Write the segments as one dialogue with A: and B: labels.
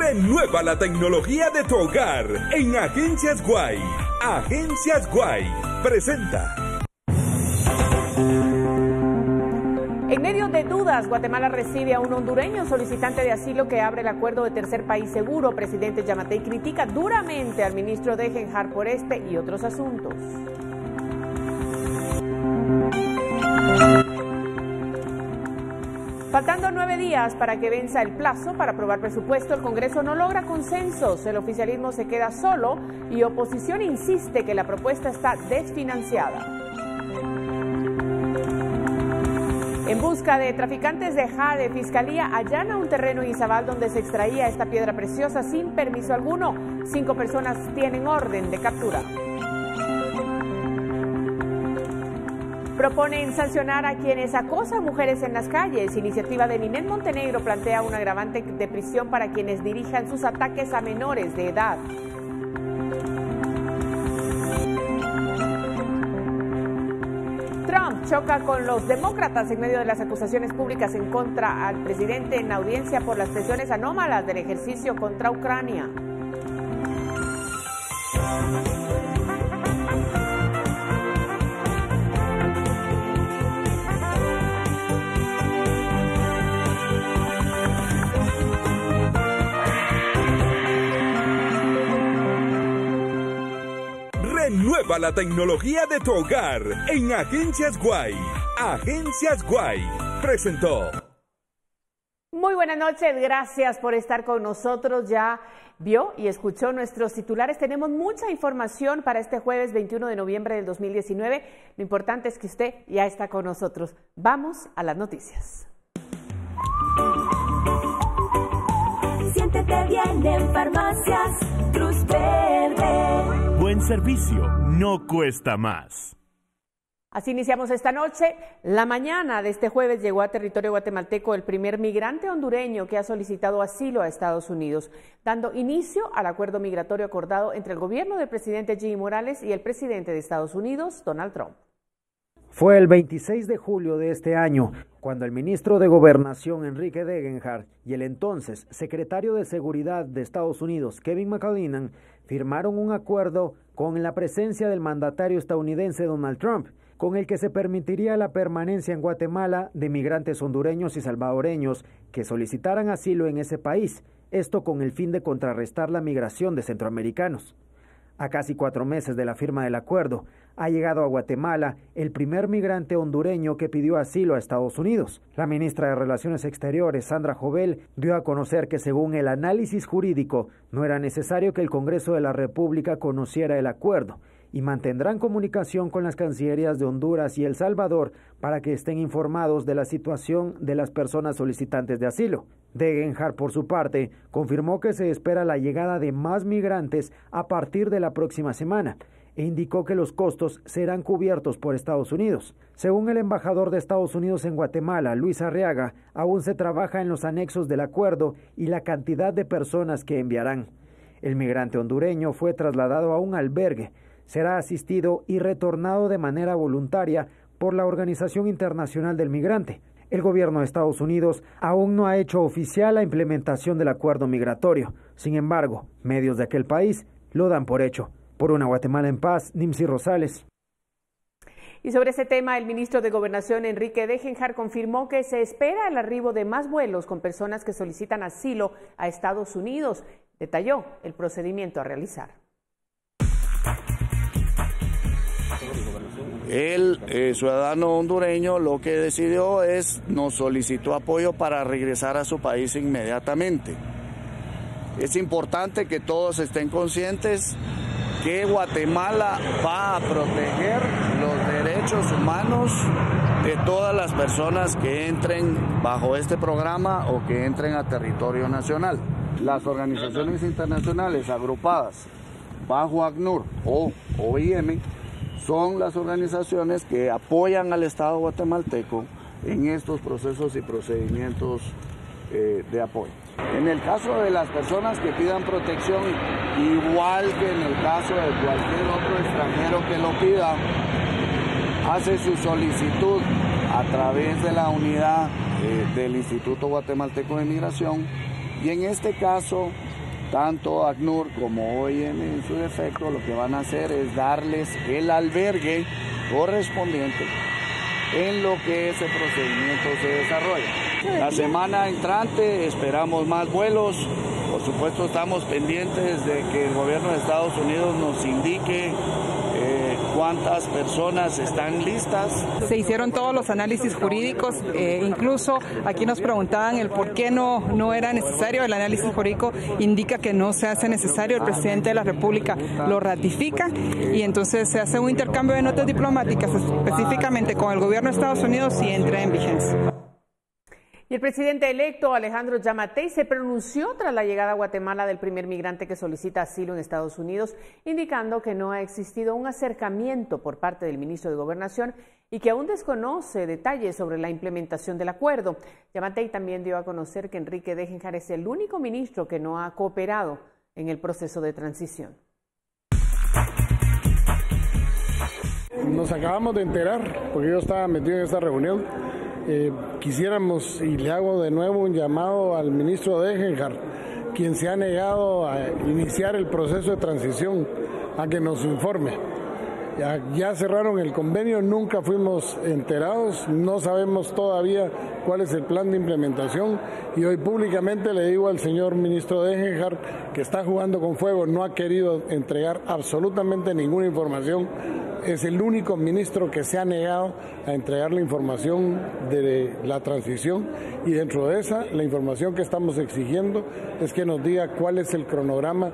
A: Renueva la tecnología de tu hogar en Agencias Guay. Agencias Guay presenta.
B: En medio de dudas, Guatemala recibe a un hondureño solicitante de asilo que abre el acuerdo de tercer país seguro. Presidente Yamatei critica duramente al ministro Degenhard por este y otros asuntos. Faltando 9 días para que venza el plazo para aprobar presupuesto, el Congreso no logra consensos. El oficialismo se queda solo y oposición insiste que la propuesta está desfinanciada. En busca de traficantes de jade, Fiscalía allana un terreno en Izabal donde se extraía esta piedra preciosa sin permiso alguno. 5 personas tienen orden de captura. Proponen sancionar a quienes acosan mujeres en las calles. Iniciativa de Ninel Montenegro plantea un agravante de prisión para quienes dirijan sus ataques a menores de edad. Trump choca con los demócratas en medio de las acusaciones públicas en contra al presidente en audiencia por las presiones anómalas del ejercicio contra Ucrania.
A: Renueva la tecnología de tu hogar en Agencias Guay. Agencias Guay presentó.
B: Muy buenas noches, gracias por estar con nosotros. Ya vio y escuchó nuestros titulares. Tenemos mucha información para este jueves 21 de noviembre del 2019. Lo importante es que usted ya está con nosotros. Vamos a las noticias.
C: Siéntete bien en Farmacias Cruz Verde.
D: Buen servicio no cuesta más.
B: Así iniciamos esta noche. La mañana de este jueves llegó a territorio guatemalteco el primer migrante hondureño que ha solicitado asilo a Estados Unidos, dando inicio al acuerdo migratorio acordado entre el gobierno del presidente Jimmy Morales y el presidente de Estados Unidos, Donald Trump.
E: Fue el 26 de julio de este año cuando el ministro de Gobernación, Enrique Degenhard, y el entonces secretario de Seguridad de Estados Unidos, Kevin McAleenan, firmaron un acuerdo con la presencia del mandatario estadounidense Donald Trump, con el que se permitiría la permanencia en Guatemala de migrantes hondureños y salvadoreños que solicitaran asilo en ese país, esto con el fin de contrarrestar la migración de centroamericanos. A casi 4 meses de la firma del acuerdo, ha llegado a Guatemala el primer migrante hondureño que pidió asilo a Estados Unidos. La ministra de Relaciones Exteriores, Sandra Jovel, dio a conocer que según el análisis jurídico, no era necesario que el Congreso de la República conociera el acuerdo y mantendrán comunicación con las cancillerías de Honduras y El Salvador para que estén informados de la situación de las personas solicitantes de asilo. Degenhard, por su parte, confirmó que se espera la llegada de más migrantes a partir de la próxima semana e indicó que los costos serán cubiertos por Estados Unidos. Según el embajador de Estados Unidos en Guatemala, Luis Arriaga, aún se trabaja en los anexos del acuerdo y la cantidad de personas que enviarán. El migrante hondureño fue trasladado a un albergue, será asistido y retornado de manera voluntaria por la Organización Internacional del Migrante. El gobierno de Estados Unidos aún no ha hecho oficial la implementación del acuerdo migratorio. Sin embargo, medios de aquel país lo dan por hecho. Por una Guatemala en paz, Nimsi Rosales.
B: Y sobre ese tema, el ministro de Gobernación, Enrique Degenhard, confirmó que se espera el arribo de más vuelos con personas que solicitan asilo a Estados Unidos. Detalló el procedimiento a realizar.
F: El ciudadano hondureño lo que decidió es, nos solicitó apoyo para regresar a su país inmediatamente. Es importante que todos estén conscientes que Guatemala va a proteger los derechos humanos de todas las personas que entren bajo este programa o que entren a territorio nacional. Las organizaciones internacionales agrupadas bajo ACNUR o OIM son las organizaciones que apoyan al Estado guatemalteco en estos procesos y procedimientos de apoyo. En el caso de las personas que pidan protección, igual que en el caso de cualquier otro extranjero que lo pida, hace su solicitud a través de la unidad del Instituto Guatemalteco de Migración y en este caso tanto ACNUR como OIM en su defecto lo que van a hacer es darles el albergue correspondiente en lo que ese procedimiento se desarrolla. La semana entrante esperamos más vuelos. Por supuesto estamos pendientes de que el gobierno de Estados Unidos nos indique cuántas personas están listas.
G: Se hicieron todos los análisis jurídicos, incluso aquí nos preguntaban el por qué no era necesario. El análisis jurídico indica que no se hace necesario, el presidente de la República lo ratifica y entonces se hace un intercambio de notas diplomáticas específicamente con el gobierno de Estados Unidos y entra en vigencia.
B: Y el presidente electo Alejandro Yamatei se pronunció tras la llegada a Guatemala del primer migrante que solicita asilo en Estados Unidos, indicando que no ha existido un acercamiento por parte del ministro de Gobernación y que aún desconoce detalles sobre la implementación del acuerdo. Yamatei también dio a conocer que Enrique Degenhard es el único ministro que no ha cooperado en el proceso de transición.
H: Nos acabamos de enterar, porque yo estaba metido en esta reunión. Quisiéramos, y le hago de nuevo un llamado al ministro Degenhard, quien se ha negado a iniciar el proceso de transición, a que nos informe. Ya cerraron el convenio, nunca fuimos enterados, no sabemos todavía cuál es el plan de implementación y hoy públicamente le digo al señor ministro Degenhard que está jugando con fuego, no ha querido entregar absolutamente ninguna información. Es el único ministro que se ha negado a entregar la información de la transición y dentro de esa, la información que estamos exigiendo es que nos diga cuál es el cronograma,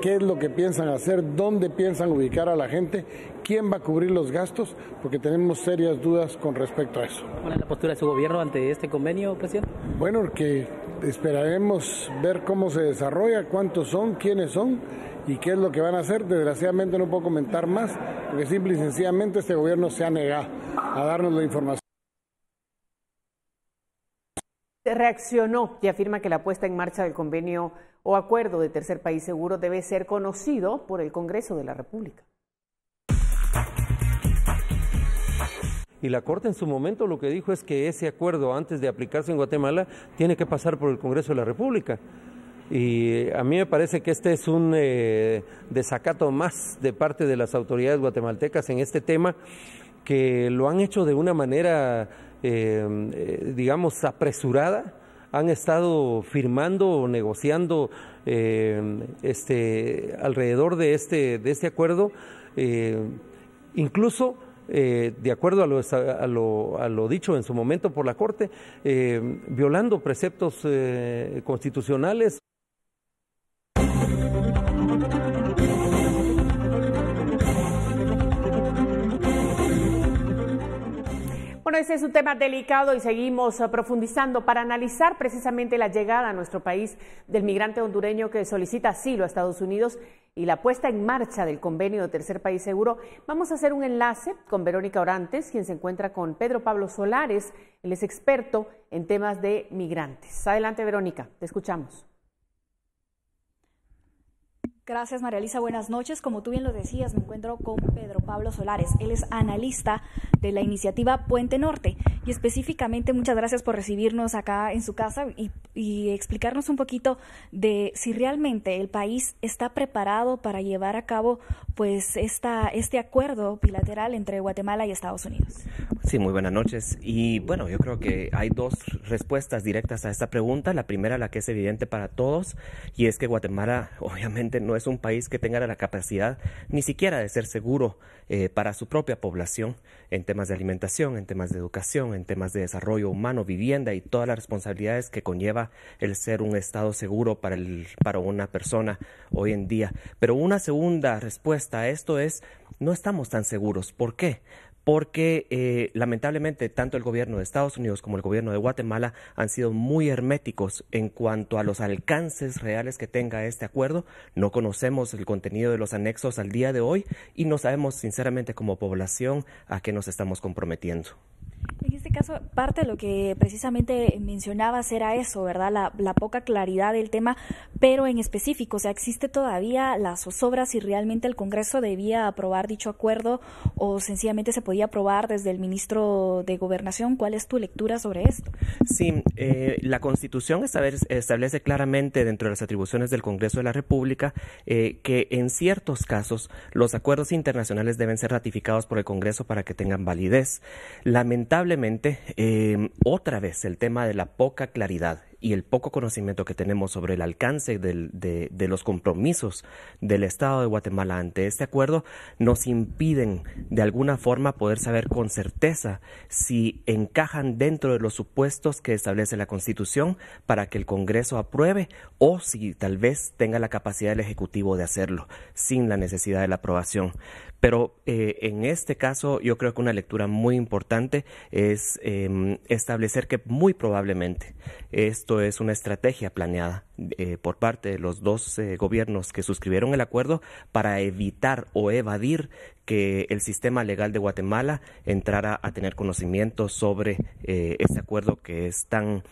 H: qué es lo que piensan hacer, dónde piensan ubicar a la gente, quién va a cubrir los gastos, porque tenemos serias dudas con respecto a eso.
I: ¿Cuál es la postura de su gobierno ante este convenio, presidente?
H: Bueno, que esperaremos ver cómo se desarrolla, cuántos son, quiénes son y qué es lo que van a hacer. Desgraciadamente no puedo comentar más, porque simple y sencillamente este gobierno se ha negado a darnos la información.
B: Reaccionó y afirma que la puesta en marcha del convenio o acuerdo de tercer país seguro debe ser conocido por el Congreso de la República.
J: Y la Corte en su momento lo que dijo es que ese acuerdo, antes de aplicarse en Guatemala, tiene que pasar por el Congreso de la República. Y a mí me parece que este es un desacato más de parte de las autoridades guatemaltecas en este tema, que lo han hecho de una manera, digamos, apresurada. Han estado firmando o negociando alrededor de este acuerdo, incluso de acuerdo a lo dicho en su momento por la Corte, violando preceptos constitucionales.
B: Bueno, ese es un tema delicado y seguimos profundizando para analizar precisamente la llegada a nuestro país del migrante hondureño que solicita asilo a Estados Unidos y la puesta en marcha del convenio de tercer país seguro. Vamos a hacer un enlace con Verónica Orantes, quien se encuentra con Pedro Pablo Solares. Él es experto en temas de migrantes. Adelante, Verónica, te escuchamos.
K: Gracias, María Elisa. Buenas noches. Como tú bien lo decías, me encuentro con Pedro Pablo Solares. Él es analista de la iniciativa Puente Norte y específicamente muchas gracias por recibirnos acá en su casa y explicarnos un poquito de si realmente el país está preparado para llevar a cabo pues este acuerdo bilateral entre Guatemala y Estados Unidos.
L: Sí, muy buenas noches. Y bueno, yo creo que hay dos respuestas directas a esta pregunta. La primera, la que es evidente para todos, y es que Guatemala obviamente no es un país que tenga la capacidad ni siquiera de ser seguro para su propia población en temas de alimentación, en temas de educación, en temas de desarrollo humano, vivienda y todas las responsabilidades que conlleva el ser un estado seguro para una persona hoy en día. Pero una segunda respuesta a esto es, no estamos tan seguros. ¿Por qué? Porque lamentablemente tanto el gobierno de Estados Unidos como el gobierno de Guatemala han sido muy herméticos en cuanto a los alcances reales que tenga este acuerdo. No conocemos el contenido de los anexos al día de hoy y no sabemos sinceramente como población a qué nos estamos comprometiendo.
K: En este caso, parte de lo que precisamente mencionabas era eso, ¿verdad? La poca claridad del tema, pero en específico, o sea, ¿existe todavía la zozobra si realmente el Congreso debía aprobar dicho acuerdo o sencillamente se podía aprobar desde el ministro de Gobernación? ¿Cuál es tu lectura sobre esto?
L: Sí, la Constitución establece claramente dentro de las atribuciones del Congreso de la República que en ciertos casos los acuerdos internacionales deben ser ratificados por el Congreso para que tengan validez. Lamentablemente, otra vez el tema de la poca claridad y el poco conocimiento que tenemos sobre el alcance de los compromisos del Estado de Guatemala ante este acuerdo nos impiden de alguna forma poder saber con certeza si encajan dentro de los supuestos que establece la Constitución para que el Congreso apruebe o si tal vez tenga la capacidad del Ejecutivo de hacerlo sin la necesidad de la aprobación. Pero en este caso yo creo que una lectura muy importante es establecer que muy probablemente esto es una estrategia planeada por parte de los dos gobiernos que suscribieron el acuerdo para evitar o evadir que el sistema legal de Guatemala entrara a tener conocimiento sobre este acuerdo que es tan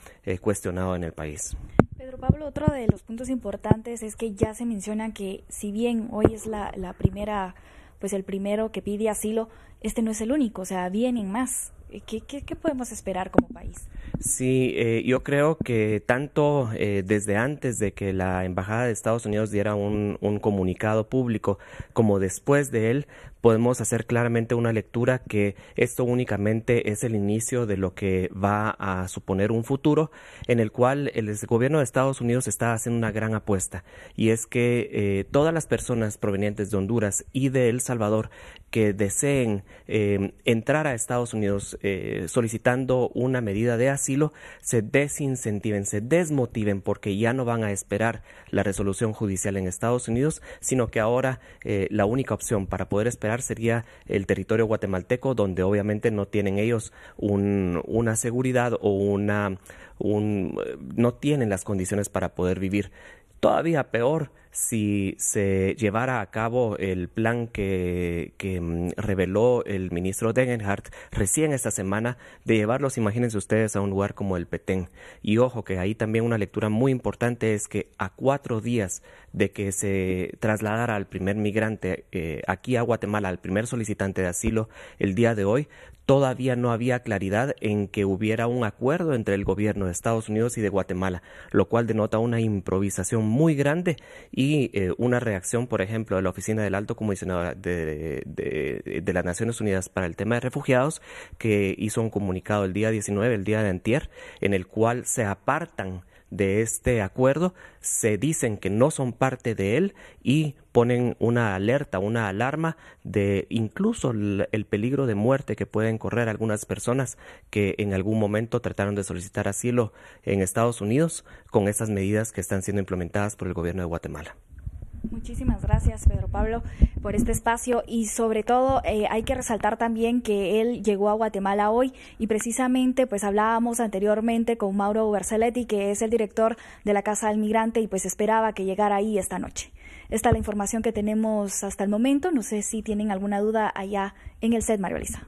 L: cuestionado en el país.
K: Pedro Pablo, otro de los puntos importantes es que ya se menciona que si bien hoy es la primera, pues el primero que pide asilo, este no es el único, o sea, vienen más. ¿Qué podemos esperar como país?
L: Sí, yo creo que tanto desde antes de que la Embajada de Estados Unidos diera un comunicado público como después de él, podemos hacer claramente una lectura que esto únicamente es el inicio de lo que va a suponer un futuro en el cual el gobierno de Estados Unidos está haciendo una gran apuesta, y es que todas las personas provenientes de Honduras y de El Salvador que deseen entrar a Estados Unidos solicitando una medida de asilo se desincentiven, se desmotiven, porque ya no van a esperar la resolución judicial en Estados Unidos, sino que ahora la única opción para poder esperar sería el territorio guatemalteco, donde obviamente no tienen ellos una seguridad o no tienen las condiciones para poder vivir. Todavía peor si se llevara a cabo el plan que reveló el ministro Degenhardt recién esta semana de llevarlos, imagínense ustedes, a un lugar como el Petén. Y ojo que ahí también una lectura muy importante es que a 4 días de que se trasladara al primer migrante aquí a Guatemala, al primer solicitante de asilo el día de hoy, todavía no había claridad en que hubiera un acuerdo entre el gobierno de Estados Unidos y de Guatemala, lo cual denota una improvisación muy grande y una reacción, por ejemplo, de la Oficina del Alto Comisionado de las Naciones Unidas para el tema de refugiados, que hizo un comunicado el día 19, el día de antier, en el cual se apartan de este acuerdo, se dicen que no son parte de él y ponen una alerta, una alarma de incluso el peligro de muerte que pueden correr algunas personas que en algún momento trataron de solicitar asilo en Estados Unidos con estas medidas que están siendo implementadas por el gobierno de Guatemala.
K: Muchísimas gracias, Pedro Pablo, por este espacio, y sobre todo hay que resaltar también que él llegó a Guatemala hoy y precisamente pues hablábamos anteriormente con Mauro Berceletti, que es el director de la Casa del Migrante, y pues esperaba que llegara ahí esta noche. Esta es la información que tenemos hasta el momento. No sé si tienen alguna duda allá en el set, María Elisa.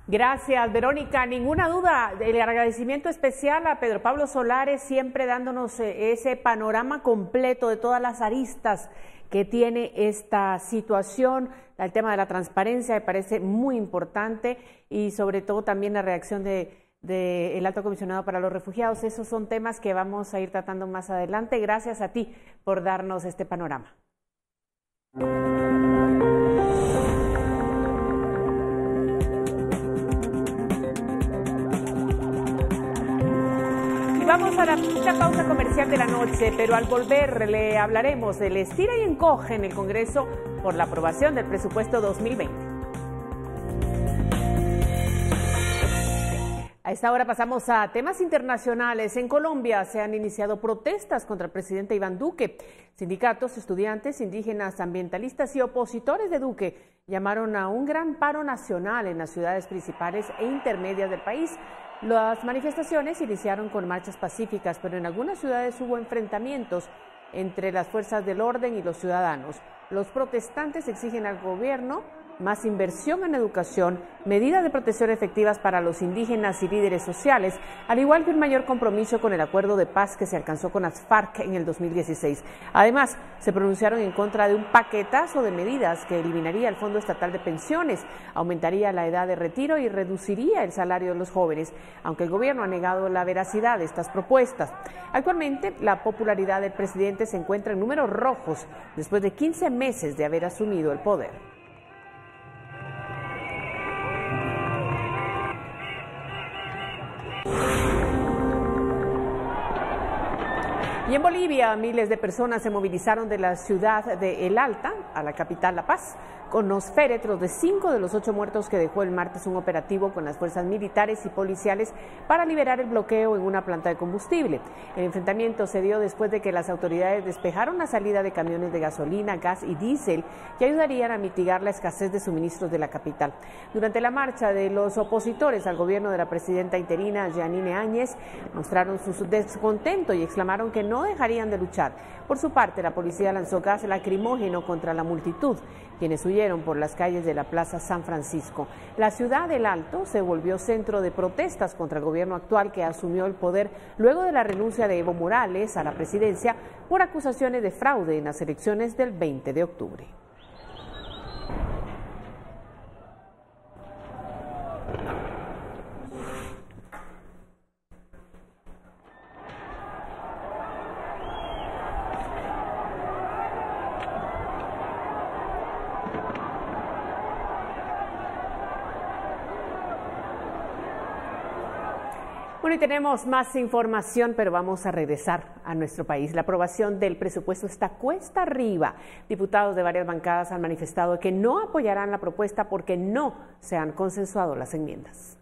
B: Gracias, Verónica. Ninguna duda, el agradecimiento especial a Pedro Pablo Solares, siempre dándonos ese panorama completo de todas las aristas que tiene esta situación. El tema de la transparencia me parece muy importante, y sobre todo también la reacción del Alto Comisionado para los Refugiados. Esos son temas que vamos a ir tratando más adelante. Gracias a ti por darnos este panorama. Vamos a la pausa comercial de la noche, pero al volver le hablaremos del estira y encoge en el Congreso por la aprobación del presupuesto 2020. A esta hora pasamos a temas internacionales. En Colombia se han iniciado protestas contra el presidente Iván Duque. Sindicatos, estudiantes, indígenas, ambientalistas y opositores de Duque llamaron a un gran paro nacional en las ciudades principales e intermedias del país. Las manifestaciones iniciaron con marchas pacíficas, pero en algunas ciudades hubo enfrentamientos entre las fuerzas del orden y los ciudadanos. Los protestantes exigen al gobierno más inversión en educación, medidas de protección efectivas para los indígenas y líderes sociales, al igual que un mayor compromiso con el acuerdo de paz que se alcanzó con las FARC en el 2016. Además, se pronunciaron en contra de un paquetazo de medidas que eliminaría el Fondo Estatal de Pensiones, aumentaría la edad de retiro y reduciría el salario de los jóvenes, aunque el gobierno ha negado la veracidad de estas propuestas. Actualmente, la popularidad del presidente se encuentra en números rojos después de 15 meses de haber asumido el poder. Y en Bolivia, miles de personas se movilizaron de la ciudad de El Alta a la capital La Paz, con los féretros de 5 de los 8 muertos que dejó el martes un operativo con las fuerzas militares y policiales para liberar el bloqueo en una planta de combustible. El enfrentamiento se dio después de que las autoridades despejaron la salida de camiones de gasolina, gas y diésel que ayudarían a mitigar la escasez de suministros de la capital. Durante la marcha de los opositores al gobierno de la presidenta interina Jeanine Áñez, mostraron su descontento y exclamaron que no dejarían de luchar. Por su parte, la policía lanzó gas lacrimógeno contra la multitud, quienes huyeron por las calles de la Plaza San Francisco. La ciudad del Alto se volvió centro de protestas contra el gobierno actual, que asumió el poder luego de la renuncia de Evo Morales a la presidencia por acusaciones de fraude en las elecciones del 20 de octubre. Bueno, y tenemos más información, pero vamos a regresar a nuestro país. La aprobación del presupuesto está cuesta arriba. Diputados de varias bancadas han manifestado que no apoyarán la propuesta porque no se han consensuado las enmiendas.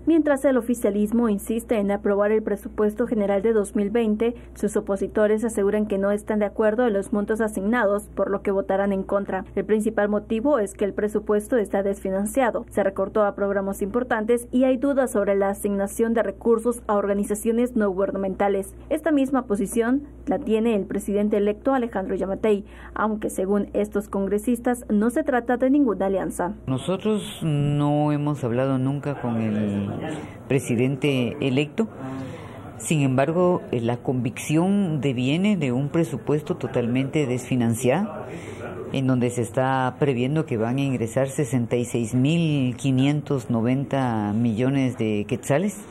M: Mientras el oficialismo insiste en aprobar el presupuesto general de 2020, sus opositores aseguran que no están de acuerdo en los montos asignados, por lo que votarán en contra. El principal motivo es que el presupuesto está desfinanciado, se recortó a programas importantes y hay dudas sobre la asignación de recursos a organizaciones no gubernamentales. Esta misma posición la tiene el presidente electo Alejandro Yamatei, aunque según estos congresistas no se trata de ninguna alianza.
N: Nosotros no hemos hablado nunca con el presidente electo. Sin embargo, la convicción deviene de un presupuesto totalmente desfinanciado, en donde se está previendo que van a ingresar 66.590 millones de quetzales.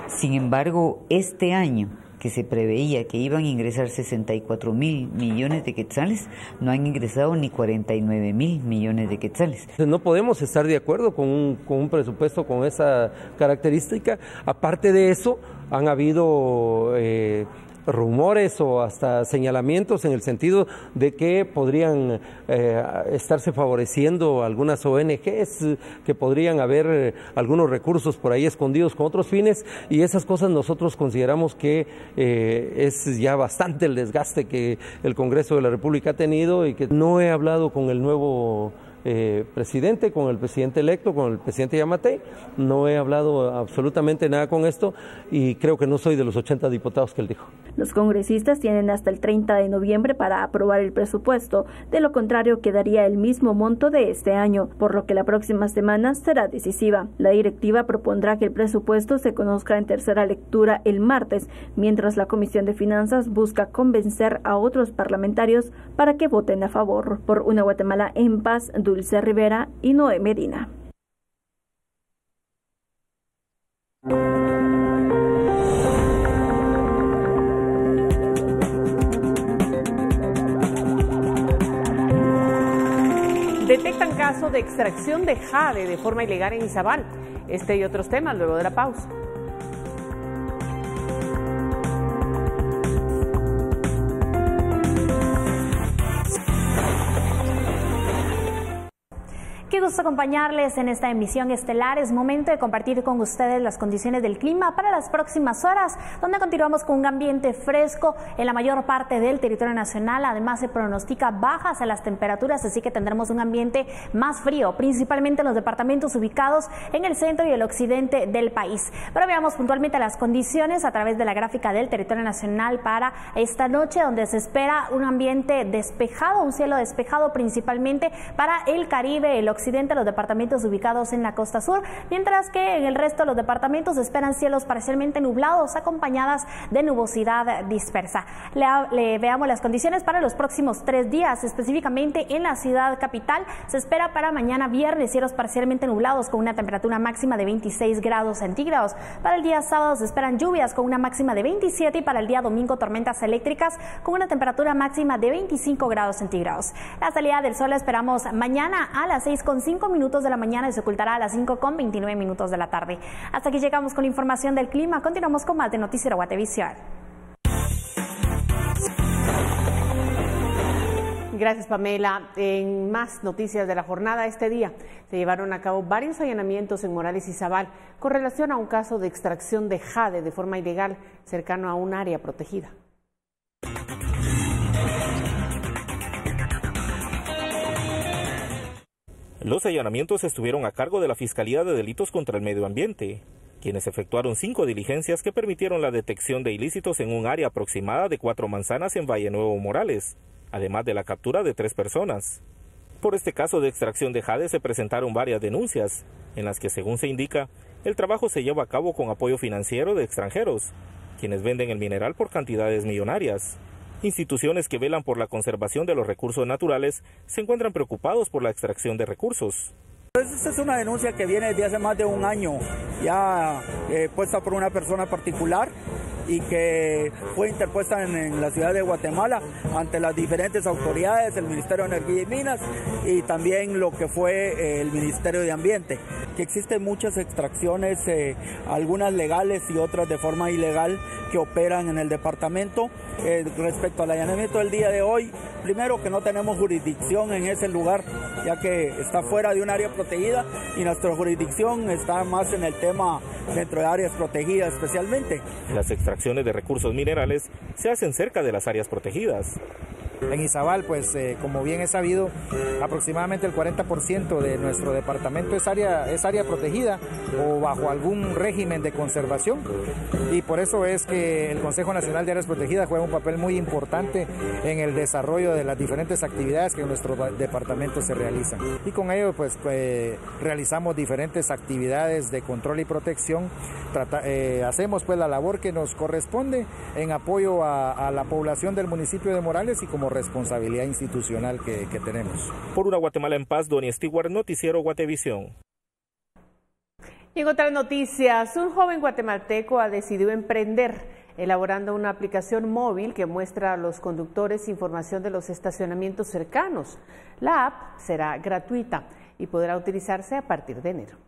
N: Sin embargo, este año, que se preveía que iban a ingresar 64.000 millones de quetzales, no han ingresado ni 49.000 millones de quetzales.
J: No podemos estar de acuerdo con un presupuesto con esa característica. Aparte de eso, han habido rumores o hasta señalamientos en el sentido de que podrían estarse favoreciendo algunas ONGs, que podrían haber algunos recursos por ahí escondidos con otros fines, y esas cosas nosotros consideramos que es ya bastante el desgaste que el Congreso de la República ha tenido, y que no he hablado con el nuevo presidente, con el presidente electo, con el presidente Yamatei. No he hablado absolutamente nada con esto y creo que no soy de los 80 diputados que él dijo.
M: Los congresistas tienen hasta el 30 de noviembre para aprobar el presupuesto, de lo contrario quedaría el mismo monto de este año, por lo que la próxima semana será decisiva. La directiva propondrá que el presupuesto se conozca en tercera lectura el martes, mientras la Comisión de Finanzas busca convencer a otros parlamentarios para que voten a favor. Por una Guatemala en paz, Dulce Rivera y Noé Medina.
B: Detectan casos de extracción de jade de forma ilegal en Izabal. Este y otros temas luego de la pausa.
K: Qué gusto acompañarles en esta emisión estelar. Es momento de compartir con ustedes las condiciones del clima para las próximas horas, donde continuamos con un ambiente fresco en la mayor parte del territorio nacional. Además, se pronostica bajas a las temperaturas, así que tendremos un ambiente más frío, principalmente en los departamentos ubicados en el centro y el occidente del país. Pero veamos puntualmente las condiciones a través de la gráfica del territorio nacional para esta noche, donde se espera un ambiente despejado, un cielo despejado principalmente para el Caribe, el occidente
O: presidente, los departamentos ubicados en la costa sur, mientras que en el resto de los departamentos se esperan cielos parcialmente nublados, acompañadas de nubosidad dispersa. Veamos las condiciones para los próximos 3 días, específicamente en la ciudad capital. Se espera para mañana viernes cielos parcialmente nublados con una temperatura máxima de 26 grados centígrados. Para el día sábado se esperan lluvias con una máxima de 27 y para el día domingo tormentas eléctricas con una temperatura máxima de 25 grados centígrados. La salida del sol la esperamos mañana a las 6:05 de la mañana y se ocultará a las 5:29 de la tarde. Hasta aquí llegamos con la información del clima. Continuamos con más de Noticiero Guatevisión.
B: Gracias, Pamela. En más noticias de la jornada este día, se llevaron a cabo varios allanamientos en Morales y Zabal con relación a un caso de extracción de jade de forma ilegal cercano a un área protegida.
P: Los allanamientos estuvieron a cargo de la Fiscalía de Delitos contra el Medio Ambiente, quienes efectuaron 5 diligencias que permitieron la detección de ilícitos en un área aproximada de 4 manzanas en Valle Nuevo Morales, además de la captura de 3 personas. Por este caso de extracción de jade se presentaron varias denuncias, en las que, según se indica, el trabajo se lleva a cabo con apoyo financiero de extranjeros, quienes venden el mineral por cantidades millonarias. Instituciones que velan por la conservación de los recursos naturales se encuentran preocupados por la extracción de recursos.
Q: Esta es una denuncia que viene desde hace más de un año, ya puesta por una persona particular y que fue interpuesta en la ciudad de Guatemala ante las diferentes autoridades, el Ministerio de Energía y Minas y también lo que fue el Ministerio de Ambiente. Que existen muchas extracciones, algunas legales y otras de forma ilegal que operan en el departamento. Respecto al allanamiento del día de hoy, primero que no tenemos jurisdicción en ese lugar, ya que está fuera de un área protegida y nuestra jurisdicción está más en el tema dentro de áreas protegidas especialmente.
P: Las extracciones de recursos minerales se hacen cerca de las áreas protegidas.
R: En Izabal, pues como bien es sabido, aproximadamente el 40% de nuestro departamento es área protegida o bajo algún régimen de conservación, y por eso es que el Consejo Nacional de Áreas Protegidas juega un papel muy importante en el desarrollo de las diferentes actividades que en nuestro departamento se realizan. Y con ello pues realizamos diferentes actividades de control y protección, hacemos pues la labor que nos corresponde en apoyo a la población del municipio de Morales y como responsabilidad institucional que tenemos.
P: Por una Guatemala en paz, Donny Stewart, Noticiero Guatevisión.
B: Y en otras noticias, un joven guatemalteco ha decidido emprender elaborando una aplicación móvil que muestra a los conductores información de los estacionamientos cercanos. La app será gratuita y podrá utilizarse a partir de enero.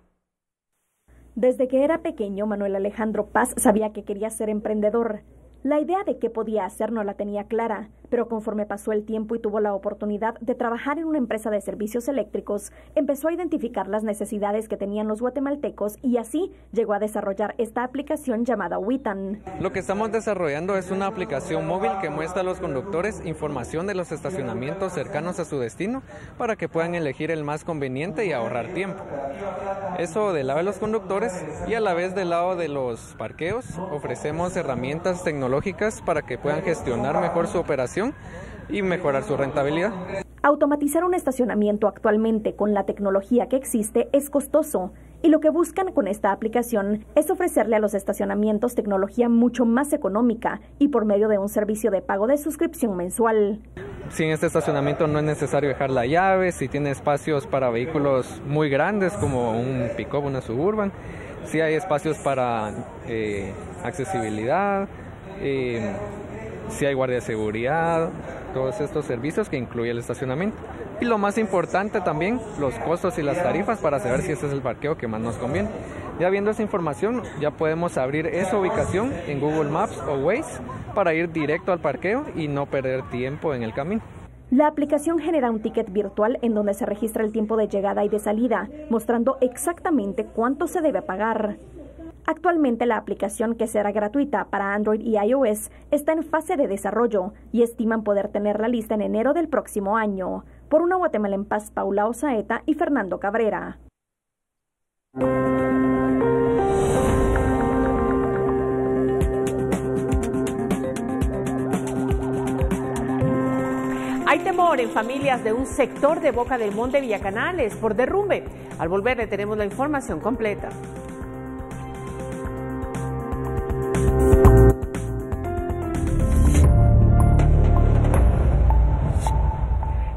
S: Desde que era pequeño, Manuel Alejandro Paz sabía que quería ser emprendedor. La idea de qué podía hacer no la tenía clara, pero conforme pasó el tiempo y tuvo la oportunidad de trabajar en una empresa de servicios eléctricos, empezó a identificar las necesidades que tenían los guatemaltecos y así llegó a desarrollar esta aplicación llamada Witan.
T: Lo que estamos desarrollando es una aplicación móvil que muestra a los conductores información de los estacionamientos cercanos a su destino para que puedan elegir el más conveniente y ahorrar tiempo. Eso del lado de los conductores, y a la vez del lado de los parqueos ofrecemos herramientas tecnológicas para que puedan gestionar mejor su operación y mejorar su rentabilidad.
S: Automatizar un estacionamiento actualmente con la tecnología que existe es costoso, y lo que buscan con esta aplicación es ofrecerle a los estacionamientos tecnología mucho más económica y por medio de un servicio de pago de suscripción mensual.
T: Si en este estacionamiento no es necesario dejar la llave, si tiene espacios para vehículos muy grandes como un pick-up, una Suburban, si hay espacios para accesibilidad, si hay guardia de seguridad, todos estos servicios que incluye el estacionamiento. Y lo más importante también, los costos y las tarifas para saber si ese es el parqueo que más nos conviene. Ya viendo esa información, ya podemos abrir esa ubicación en Google Maps o Waze para ir directo al parqueo y no perder tiempo en el camino.
S: La aplicación genera un ticket virtual en donde se registra el tiempo de llegada y de salida, mostrando exactamente cuánto se debe pagar. Actualmente la aplicación, que será gratuita para Android y iOS, está en fase de desarrollo y estiman poder tenerla lista en enero del próximo año. Por una Guatemala en paz, Paula Osaeta y Fernando Cabrera.
B: Hay temor en familias de un sector de Boca del Monte, Villacanales, por derrumbe. Al volver le tenemos la información completa.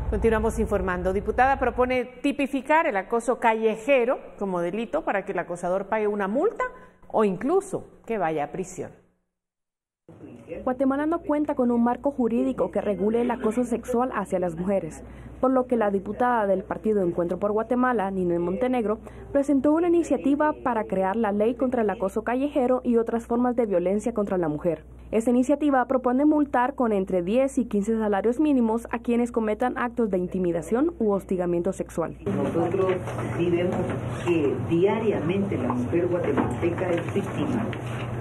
B: Continuamos informando. Diputada propone tipificar el acoso callejero como delito para que el acosador pague una multa o incluso que vaya a prisión.
U: Guatemala no cuenta con un marco jurídico que regule el acoso sexual hacia las mujeres, por lo que la diputada del partido Encuentro por Guatemala, Ninel Montenegro, presentó una iniciativa para crear la ley contra el acoso callejero y otras formas de violencia contra la mujer. Esta iniciativa propone multar con entre 10 y 15 salarios mínimos a quienes cometan actos de intimidación u hostigamiento sexual.
N: Nosotros vemos que diariamente la mujer guatemalteca es víctima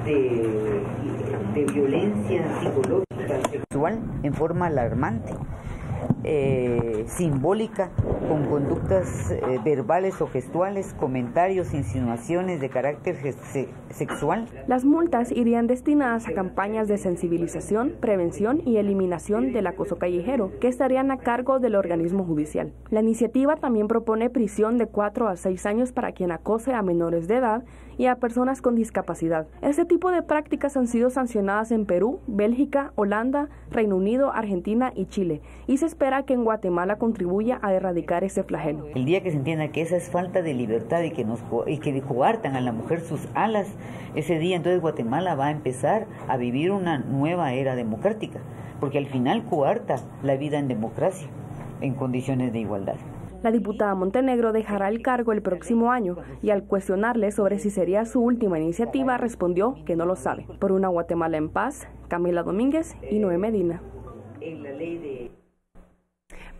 N: de violencia psicológica sexual en forma alarmante, simbólica, con conductas verbales o gestuales, comentarios, insinuaciones de carácter sexual.
U: Las multas irían destinadas a campañas de sensibilización, prevención y eliminación del acoso callejero, que estarían a cargo del organismo judicial. La iniciativa también propone prisión de 4 a 6 años para quien acose a menores de edad y a personas con discapacidad. Este tipo de prácticas han sido sancionadas en Perú, Bélgica, Holanda, Reino Unido, Argentina y Chile, y se espera que en Guatemala contribuya a erradicar ese flagelo.
N: El día que se entienda que esa es falta de libertad y que coartan a la mujer sus alas, ese día entonces Guatemala va a empezar a vivir una nueva era democrática, porque al final coarta la vida en democracia, en condiciones de igualdad.
U: La diputada Montenegro dejará el cargo el próximo año y al cuestionarle sobre si sería su última iniciativa respondió que no lo sabe. Por una Guatemala en paz, Camila Domínguez y Noé Medina.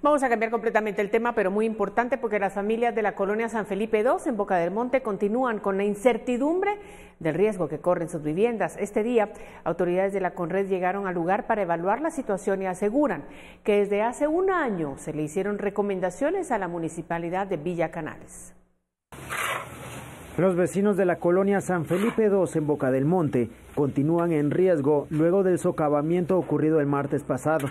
B: Vamos a cambiar completamente el tema, pero muy importante porque las familias de la colonia San Felipe II en Boca del Monte continúan con la incertidumbre del riesgo que corren sus viviendas. Este día, autoridades de la Conred llegaron al lugar para evaluar la situación y aseguran que desde hace un año se le hicieron recomendaciones a la municipalidad de Villacanales.
E: Los vecinos de la colonia San Felipe II en Boca del Monte continúan en riesgo luego del socavamiento ocurrido el martes pasado.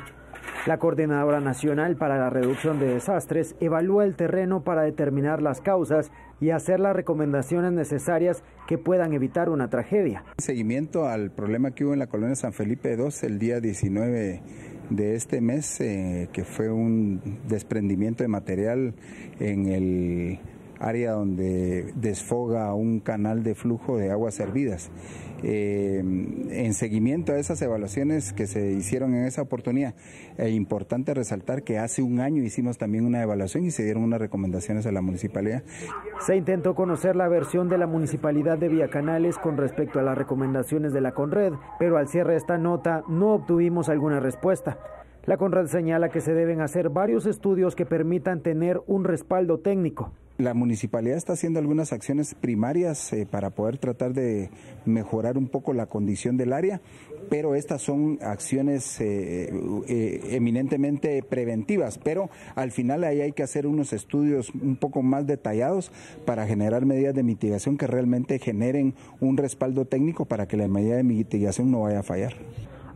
E: La Coordinadora Nacional para la Reducción de Desastres evalúa el terreno para determinar las causas y hacer las recomendaciones necesarias que puedan evitar una tragedia.
V: Seguimiento al problema que hubo en la colonia San Felipe II el día 19 de este mes, que fue un desprendimiento de material en el área donde desfoga un canal de flujo de aguas hervidas. En seguimiento a esas evaluaciones que se hicieron en esa oportunidad, es importante resaltar que hace un año hicimos también una evaluación y se dieron unas recomendaciones a la municipalidad.
E: Se intentó conocer la versión de la municipalidad de Villacanales con respecto a las recomendaciones de la Conred, pero al cierre de esta nota no obtuvimos alguna respuesta. La Conred señala que se deben hacer varios estudios que permitan tener un respaldo técnico.
V: La municipalidad está haciendo algunas acciones primarias para poder tratar de mejorar un poco la condición del área, pero estas son acciones eminentemente preventivas, pero al final ahí hay que hacer unos estudios un poco más detallados para generar medidas de mitigación que realmente generen un respaldo técnico para que la medida de mitigación no vaya a fallar.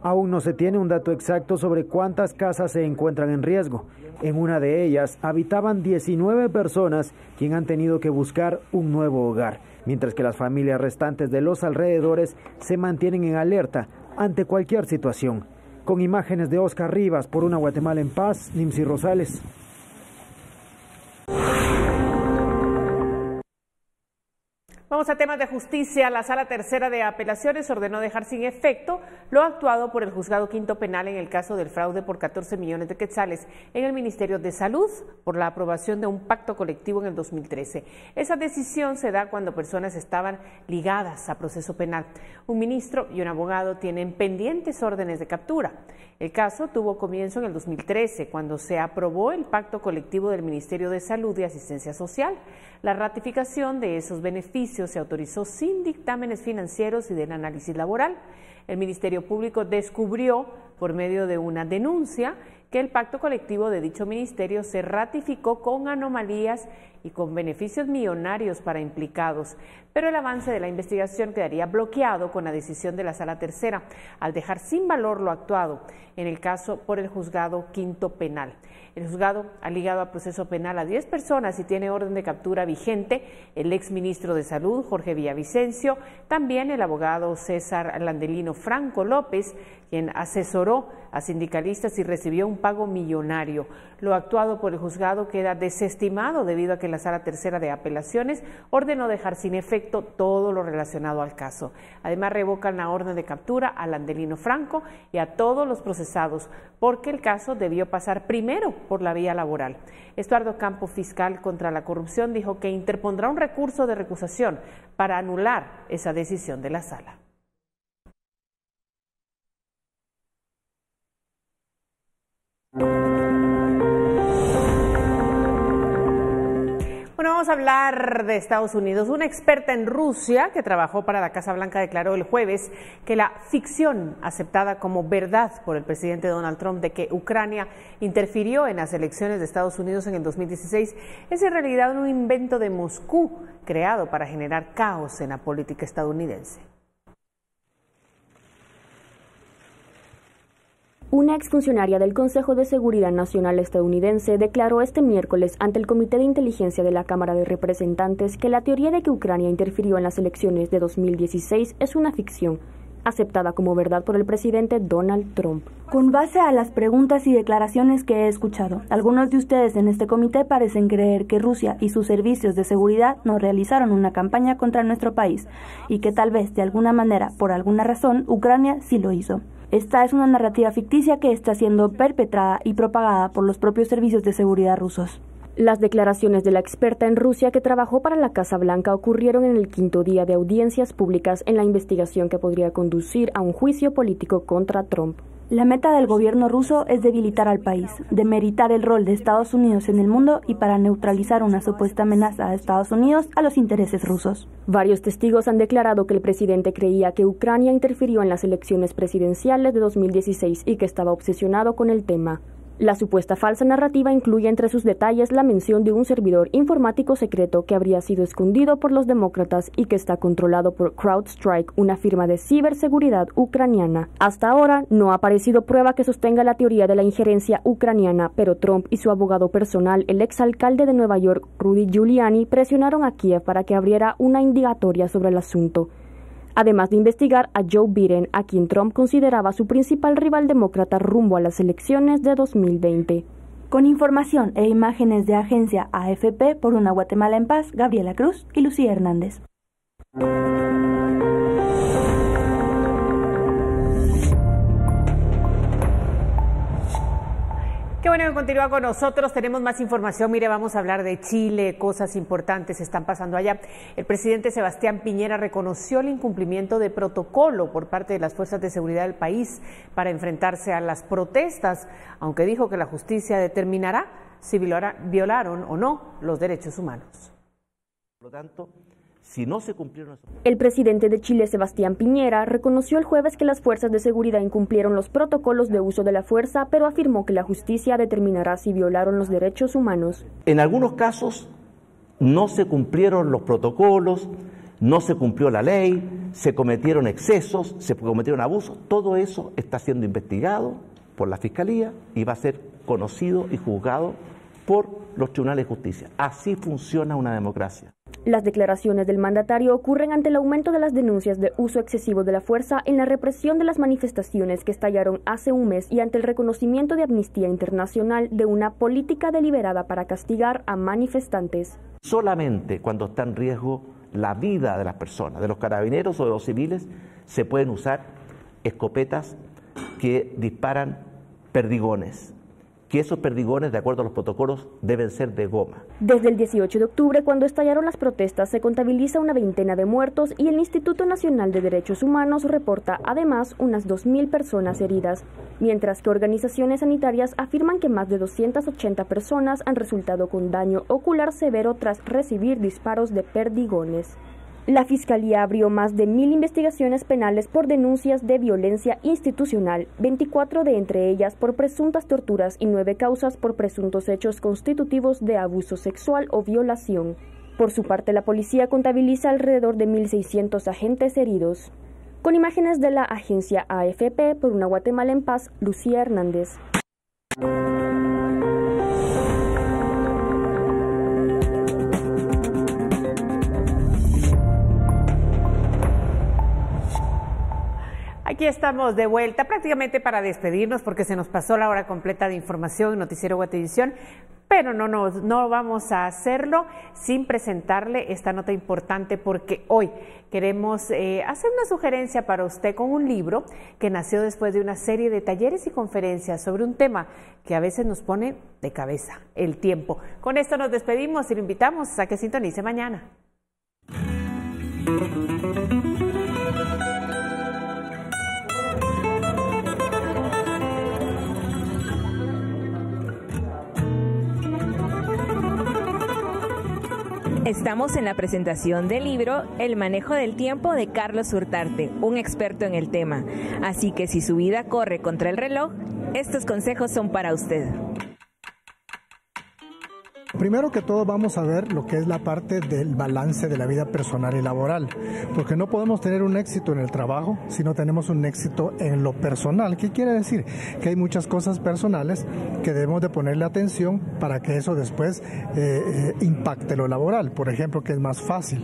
E: Aún no se tiene un dato exacto sobre cuántas casas se encuentran en riesgo. En una de ellas habitaban 19 personas quienes han tenido que buscar un nuevo hogar, mientras que las familias restantes de los alrededores se mantienen en alerta ante cualquier situación. Con imágenes de Oscar Rivas, por una Guatemala en paz, Nimsi Rosales.
B: Vamos a temas de justicia. La Sala Tercera de Apelaciones ordenó dejar sin efecto lo actuado por el Juzgado Quinto Penal en el caso del fraude por 14 millones de quetzales en el Ministerio de Salud por la aprobación de un pacto colectivo en el 2013. Esa decisión se da cuando personas estaban ligadas a proceso penal. Un ministro y un abogado tienen pendientes órdenes de captura. El caso tuvo comienzo en el 2013, cuando se aprobó el pacto colectivo del Ministerio de Salud y Asistencia Social. La ratificación de esos beneficios se autorizó sin dictámenes financieros y del análisis laboral. El Ministerio Público descubrió, por medio de una denuncia, que el pacto colectivo de dicho ministerio se ratificó con anomalías y con beneficios millonarios para implicados, pero el avance de la investigación quedaría bloqueado con la decisión de la Sala Tercera, al dejar sin valor lo actuado en el caso por el Juzgado Quinto Penal. El juzgado ha ligado a proceso penal a 10 personas y tiene orden de captura vigente el exministro de Salud, Jorge Villavicencio, también el abogado César Landelino Franco López, quien asesoró a sindicalistas y recibió un pago millonario. Lo actuado por el juzgado queda desestimado debido a que la Sala Tercera de Apelaciones ordenó dejar sin efecto todo lo relacionado al caso. Además, revocan la orden de captura a Landelino Franco y a todos los procesados, porque el caso debió pasar primero por la vía laboral. Estuardo Campo, fiscal contra la corrupción, dijo que interpondrá un recurso de recusación para anular esa decisión de la Sala. Bueno, vamos a hablar de Estados Unidos. Una experta en Rusia que trabajó para la Casa Blanca declaró el jueves que la ficción aceptada como verdad por el presidente Donald Trump de que Ucrania interfirió en las elecciones de Estados Unidos en el 2016 es en realidad un invento de Moscú creado para generar caos en la política estadounidense.
A: Una exfuncionaria del Consejo de Seguridad Nacional estadounidense declaró este miércoles ante el Comité de Inteligencia de la Cámara de Representantes que la teoría de que Ucrania interfirió en las elecciones de 2016 es una ficción, aceptada como verdad por el presidente Donald Trump.
U: Con base a las preguntas y declaraciones que he escuchado, algunos de ustedes en este comité parecen creer que Rusia y sus servicios de seguridad no realizaron una campaña contra nuestro país y que tal vez de alguna manera, por alguna razón, Ucrania sí lo hizo. Esta es una narrativa ficticia que está siendo perpetrada y propagada por los propios servicios de seguridad rusos.
A: Las declaraciones de la experta en Rusia que trabajó para la Casa Blanca ocurrieron en el quinto día de audiencias públicas en la investigación que podría conducir a un juicio político contra Trump.
U: La meta del gobierno ruso es debilitar al país, demeritar el rol de Estados Unidos en el mundo y para neutralizar una supuesta amenaza a Estados Unidos a los intereses rusos.
A: Varios testigos han declarado que el presidente creía que Ucrania interfirió en las elecciones presidenciales de 2016 y que estaba obsesionado con el tema. La supuesta falsa narrativa incluye entre sus detalles la mención de un servidor informático secreto que habría sido escondido por los demócratas y que está controlado por CrowdStrike, una firma de ciberseguridad ucraniana. Hasta ahora no ha aparecido prueba que sostenga la teoría de la injerencia ucraniana, pero Trump y su abogado personal, el exalcalde de Nueva York, Rudy Giuliani, presionaron a Kiev para que abriera una indagatoria sobre el asunto, además de investigar a Joe Biden, a quien Trump consideraba su principal rival demócrata rumbo a las elecciones de 2020.
U: Con información e imágenes de agencia AFP por una Guatemala en paz, Gabriela Cruz y Lucía Hernández.
B: Qué bueno que continúa con nosotros, tenemos más información. Mire, vamos a hablar de Chile, cosas importantes están pasando allá. El presidente Sebastián Piñera reconoció el incumplimiento de protocolo por parte de las fuerzas de seguridad del país para enfrentarse a las protestas, aunque dijo que la justicia determinará si violaron o no los derechos humanos.
C: Por lo tanto, si no se cumplieron...
A: El presidente de Chile, Sebastián Piñera, reconoció el jueves que las fuerzas de seguridad incumplieron los protocolos de uso de la fuerza, pero afirmó que la justicia determinará si violaron los derechos humanos.
C: En algunos casos no se cumplieron los protocolos, no se cumplió la ley, se cometieron excesos, se cometieron abusos. Todo eso está siendo investigado por la Fiscalía y va a ser conocido y juzgado por los tribunales de justicia. Así funciona una democracia.
A: Las declaraciones del mandatario ocurren ante el aumento de las denuncias de uso excesivo de la fuerza en la represión de las manifestaciones que estallaron hace un mes y ante el reconocimiento de Amnistía Internacional de una política deliberada para castigar a manifestantes.
C: Solamente cuando está en riesgo la vida de las personas, de los carabineros o de los civiles, se pueden usar escopetas que disparan perdigones. Que esos perdigones, de acuerdo a los protocolos, deben ser de goma.
A: Desde el 18 de octubre, cuando estallaron las protestas, se contabiliza una veintena de muertos y el Instituto Nacional de Derechos Humanos reporta además unas 2.000 personas heridas, mientras que organizaciones sanitarias afirman que más de 280 personas han resultado con daño ocular severo tras recibir disparos de perdigones. La Fiscalía abrió más de 1000 investigaciones penales por denuncias de violencia institucional, 24 de entre ellas por presuntas torturas y 9 causas por presuntos hechos constitutivos de abuso sexual o violación. Por su parte, la policía contabiliza alrededor de 1.600 agentes heridos. Con imágenes de la agencia AFP, por una Guatemala en paz, Lucía Hernández.
B: Aquí estamos de vuelta prácticamente para despedirnos porque se nos pasó la hora completa de información en Noticiero Guatevisión, pero no vamos a hacerlo sin presentarle esta nota importante porque hoy queremos hacer una sugerencia para usted con un libro que nació después de una serie de talleres y conferencias sobre un tema que a veces nos pone de cabeza, el tiempo. Con esto nos despedimos y lo invitamos a que sintonice mañana.
D: Estamos en la presentación del libro El manejo del tiempo de Carlos Urtarte, un experto en el tema. Así que si su vida corre contra el reloj, estos consejos son para usted.
F: Primero que todo vamos a ver lo que es la parte del balance de la vida personal y laboral, porque no podemos tener un éxito en el trabajo si no tenemos un éxito en lo personal. ¿Qué quiere decir? Que hay muchas cosas personales que debemos de ponerle atención para que eso después impacte lo laboral. Por ejemplo, que es más fácil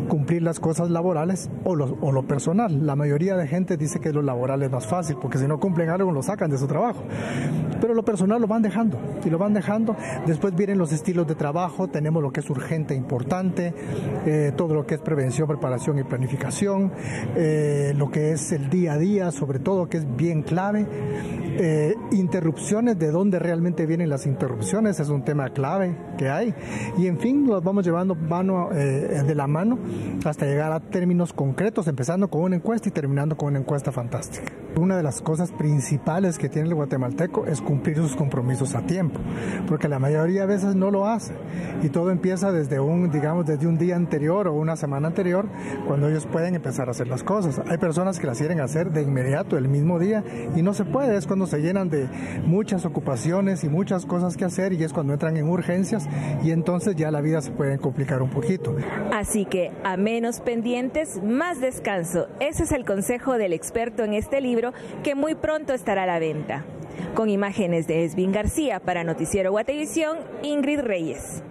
F: cumplir las cosas laborales o lo personal. La mayoría de gente dice que lo laboral es más fácil, porque si no cumplen algo lo sacan de su trabajo. Pero lo personal lo van dejando, y lo van dejando. Después vienen los estilos de trabajo, tenemos lo que es urgente e importante, todo lo que es prevención, preparación y planificación, lo que es el día a día, sobre todo, que es bien clave. Interrupciones, de dónde realmente vienen las interrupciones, es un tema clave que hay, y en fin, los vamos llevando de la mano hasta llegar a términos concretos, empezando con una encuesta y terminando con una encuesta fantástica. Una de las cosas principales que tiene el guatemalteco es cumplir sus compromisos a tiempo, porque la mayoría de veces no lo hace, y todo empieza desde un día anterior o una semana anterior, cuando ellos pueden empezar a hacer las cosas. Hay personas que las quieren hacer de inmediato, el mismo día, y no se puede. Es cuando se llenan de muchas ocupaciones y muchas cosas que hacer, y es cuando entran en urgencias, y entonces ya la vida se puede complicar un poquito.
D: Así que a menos pendientes, más descanso. Ese es el consejo del experto en este libro, que muy pronto estará a la venta. Con imágenes de Esvin García para Noticiero Guatevisión, Ingrid Reyes.